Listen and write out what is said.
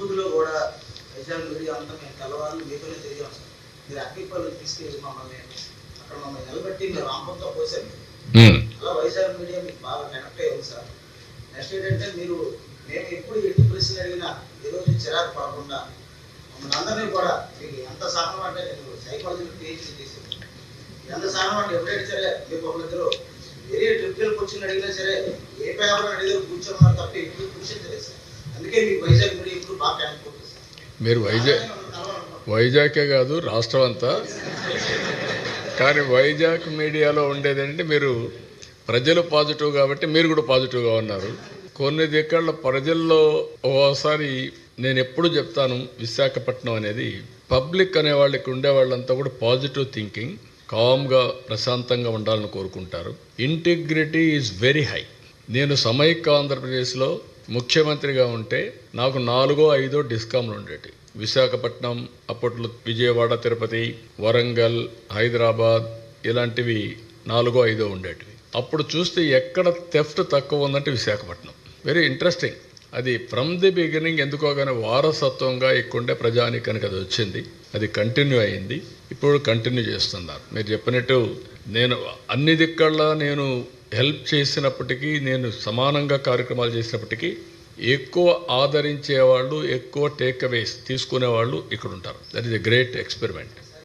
బూత్లో కూడా వైజాగ్ మీడియా అంతా మేము తెల్లవాళ్ళు మీతోనే తిరిగాం సార్. మీరు అగ్గిపల్లి తీసుకెళ్ళి మమ్మల్ని అక్కడ మమ్మల్ని నిలబెట్టి మీరు రాంపంతో పోసారు. అలా వైజాగ్ మీడియా మీకు బాగా కనెక్ట్ అయ్యింది సార్. నెక్స్ట్ ఏంటంటే మీరు మేము ఎప్పుడు ఎట్టి ప్రశ్నలు అడిగినా ఈరోజు చిరాకు పడకుండా మమ్మల్ని అందరినీ కూడా మీకు ఎంత సహనం అంటే నేను సైకాలజీ పిహెచ్డీ చేశాను. ఎంత సహనం అంటే ఎప్పుడైనా సరే మీకు ఒక మధ్యలో వేరే ట్రిప్కి క్వశ్చన్ అడిగినా సరే ఏ పేపర్ అడిగినా కూర్చోమన్నారు తప్ప ఎప్పుడు కూర్చోలేదు సార్. అందుకే మీకు వైజాగ్ మీడియా ఇప్పుడు బాగా కనెక్ట్ అవుతుంది సార్. మీరు వైజాగే కాదు రాష్ట్రం అంతా, కానీ వైజాగ్ మీడియాలో ఉండేదంటే మీరు ప్రజలు పాజిటివ్ కాబట్టి మీరు కూడా పాజిటివ్గా ఉన్నారు. కొన్ని దిక్కల ప్రజల్లో ఓసారి నేను ఎప్పుడు చెప్తాను, విశాఖపట్నం అనేది పబ్లిక్ అనే వాళ్ళకి ఉండే వాళ్ళంతా కూడా పాజిటివ్ థింకింగ్, కామ్గా ప్రశాంతంగా ఉండాలని కోరుకుంటారు. Integrity is very high. నేను సమైక్య ఆంధ్రప్రదేశ్లో ముఖ్యమంత్రిగా ఉంటే నాకు 4-5 డిస్కామ్లు ఉండేవి. విశాఖపట్నం, అప్పట్లో విజయవాడ, తిరుపతి, వరంగల్, హైదరాబాద్ ఇలాంటివి 4-5 ఉండేటివి. అప్పుడు చూస్తే ఎక్కడ థెఫ్ట్ తక్కువ ఉందంటే విశాఖపట్నం. Very interesting. అది ఫ్రమ్ ది బిగినింగ్ ఎందుకోగానే వారసత్వంగా ఎక్కువండే ప్రజానికానికి అది వచ్చింది. అది కంటిన్యూ అయింది, ఇప్పుడు కంటిన్యూ చేస్తున్నారు. మీరు చెప్పినట్టు నేను అన్ని దిక్కల్లా నేను హెల్ప్ చేసినప్పటికీ, నేను సమానంగా కార్యక్రమాలు చేసినప్పటికీ ఎక్కువ ఆదరించేవాళ్ళు, ఎక్కువ టేక్ అవేస్ తీసుకునేవాళ్ళు ఇక్కడ ఉంటారు. That is a great experiment.